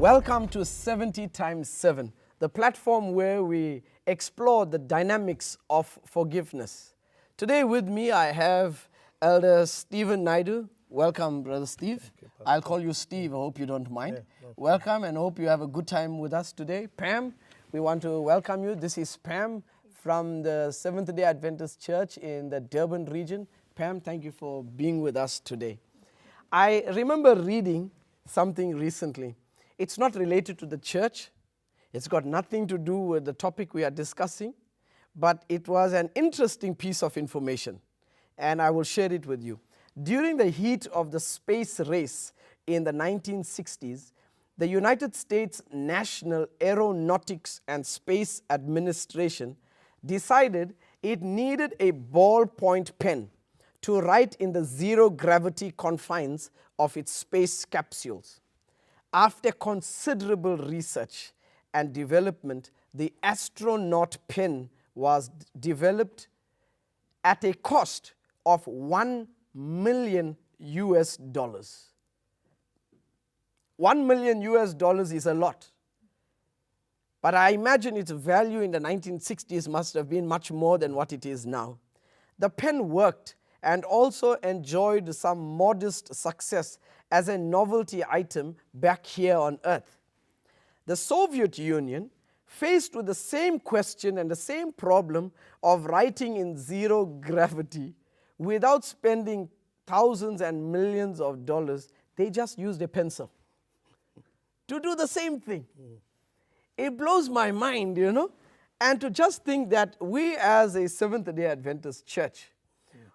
Welcome to 70 times 7, the platform where we explore the dynamics of forgiveness. Today with me I have Elder Stephen Naidu. Welcome, Brother Steve. I'll call you Steve. I hope you don't mind. Yeah, no. Welcome, and hope you have a good time with us today. Pam, we want to welcome you. This is Pam from the Seventh-day Adventist Church in the Durban region. Pam, thank you for being with us today. I remember reading something recently. It's not related to the church. It's got nothing to do with the topic we are discussing, but it was an interesting piece of information, and I will share it with you. During the heat of the space race in the 1960s, the United States National Aeronautics and Space Administration decided it needed a ballpoint pen to write in the zero-gravity confines of its space capsules. After considerable research and development, the astronaut pen was developed at a cost of $1 million US. $1 million US is a lot. But I imagine its value in the 1960s must have been much more than what it is now. The pen worked and also enjoyed some modest success as a novelty item back here on Earth. The Soviet Union, faced with the same question and the same problem of writing in zero gravity without spending thousands and millions of dollars, they just used a pencil to do the same thing. It blows my mind, you know, and to just think that we as a Seventh-day Adventist church,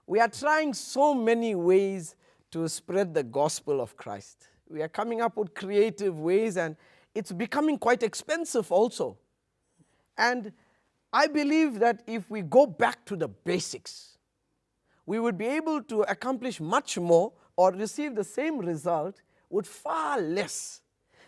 we are trying so many ways to spread the gospel of Christ. We are coming up with creative ways, and it's becoming quite expensive also. And I believe that if we go back to the basics, we would be able to accomplish much more or receive the same result with far less,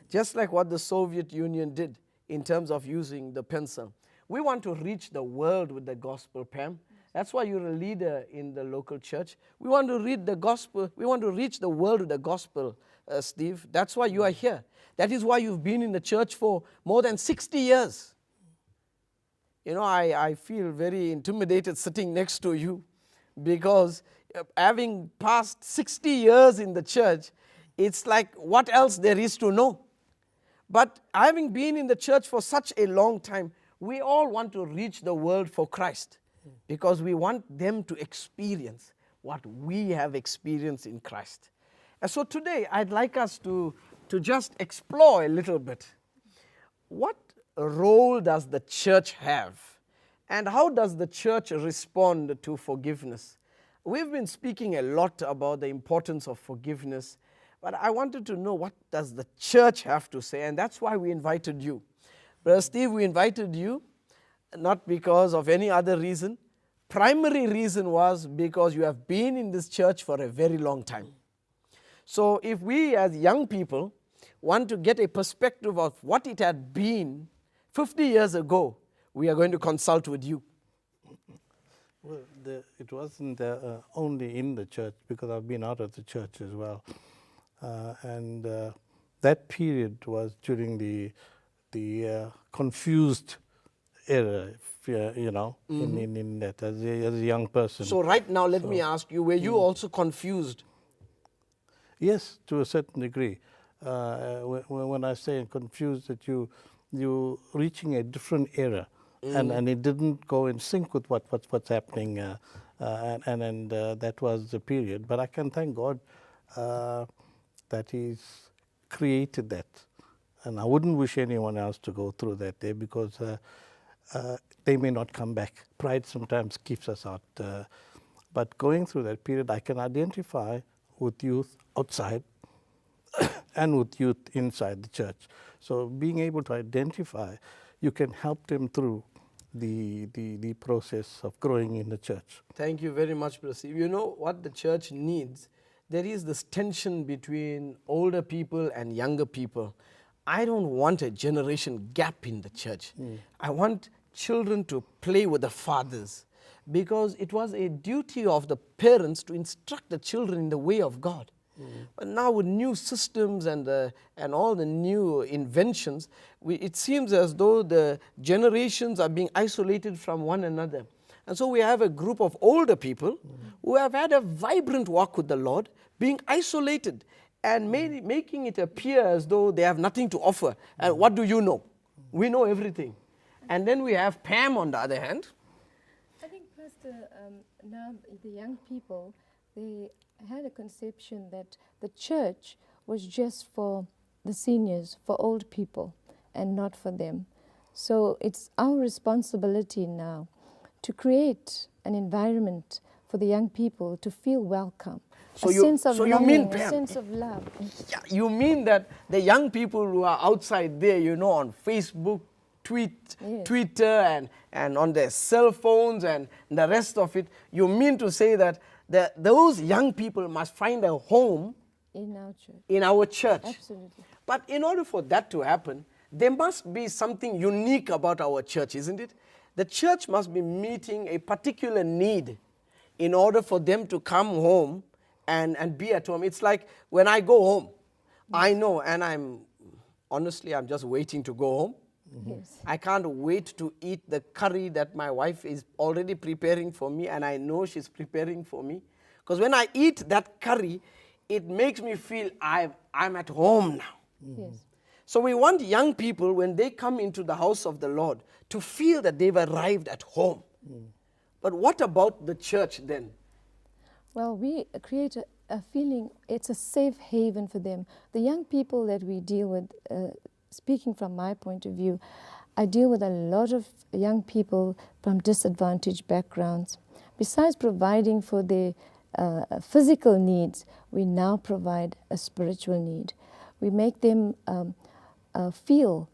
just like what the Soviet Union did in terms of using the pencil. We want to reach the world with the gospel, Pam. That's why you're a leader in the local church. We want to read the gospel. We want to reach the world with the gospel, Steve. That's why you are here. That is why you've been in the church for more than 60 years. You know, I feel very intimidated sitting next to you because having passed 60 years in the church, it's like what else there is to know. But having been in the church for such a long time, we all want to reach the world for Christ, because we want them to experience what we have experienced in Christ. And so today, I'd like us to just explore a little bit. What role does the church have? And how does the church respond to forgiveness? We've been speaking a lot about the importance of forgiveness, but I wanted to know, what does the church have to say? And that's why we invited you. Brother Steve, we invited you not because of any other reason. Primary reason was because you have been in this church for a very long time. So if we as young people want to get a perspective of what it had been 50 years ago, we are going to consult with you. Well, it wasn't only in the church, because I've been out of the church as well. And that period was during the confused era, you know, in that as a young person. So right now, let me ask you, were you also confused? Yes, to a certain degree. When I say confused, that you reaching a different era, and it didn't go in sync with what's happening, and that was the period. But I can thank God that He's created that, and I wouldn't wish anyone else to go through that there, because they may not come back. Pride sometimes keeps us out. But going through that period, I can identify with youth outside and with youth inside the church. So being able to identify, you can help them through the process of growing in the church. Thank you very much, Brother Steve. You know what the church needs? There is this tension between older people and younger people. I don't want a generation gap in the church. I want children to play with the fathers, because it was a duty of the parents to instruct the children in the way of God. But now with new systems and all the new inventions, it seems as though the generations are being isolated from one another. And so we have a group of older people who have had a vibrant walk with the Lord, being isolated and making it appear as though they have nothing to offer. And what do you know? We know everything. And then we have Pam on the other hand. I think, Pastor, now the young people, they had a conception that the church was just for the seniors, for old people, and not for them. So it's our responsibility now to create an environment for the young people to feel welcome. So a sense of you mean, longing, a Pam, sense of love. Yeah, you mean that the young people who are outside there, you know, on Facebook, Yes. Twitter, and on their cell phones and the rest of it, you mean to say that those young people must find a home In our church. in our church? Absolutely. But in order for that to happen, there must be something unique about our church, isn't it? The church must be meeting a particular need in order for them to come home and be at home. It's like when I go home, I know, and I'm just waiting to go home. Yes. I can't wait to eat the curry that my wife is already preparing for me, and I know she's preparing for me. Because when I eat that curry, it makes me feel I'm at home now. Yes. So we want young people, when they come into the house of the Lord, to feel that they've arrived at home. But what about the church then? Well, we create a feeling, it's a safe haven for them. The young people that we deal with, speaking from my point of view, I deal with a lot of young people from disadvantaged backgrounds. Besides providing for their physical needs, we now provide a spiritual need. We make them feel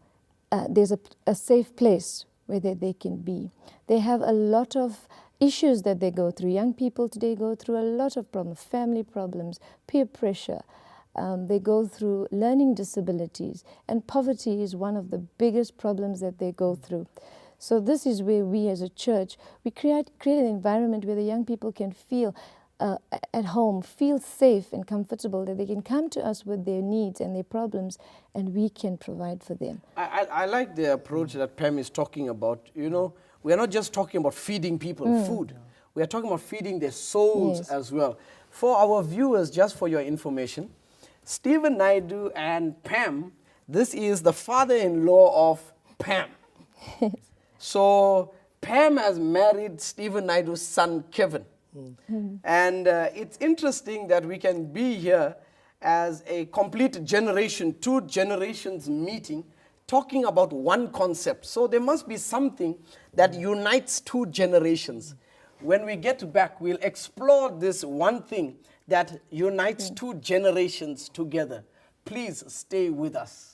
there's a safe place where they can be. They have a lot of issues that they go through. Young people today go through a lot of problems, family problems, peer pressure. They go through learning disabilities, and poverty is one of the biggest problems that they go through. So this is where we as a church, we create an environment where the young people can feel at home, feel safe and comfortable, that they can come to us with their needs and their problems, and we can provide for them. I like the approach that Pam is talking about. You know, we are not just talking about feeding people food. We are talking about feeding their souls as well. For our viewers, just for your information, Stephen Naidu and Pam, this is the father-in-law of Pam. So Pam has married Stephen Naidu's son, Kevin. And it's interesting that we can be here as a complete generation, 2 generations meeting, talking about one concept. So there must be something that unites 2 generations. When we get back, we'll explore this one thing that unites 2 generations together. Please stay with us.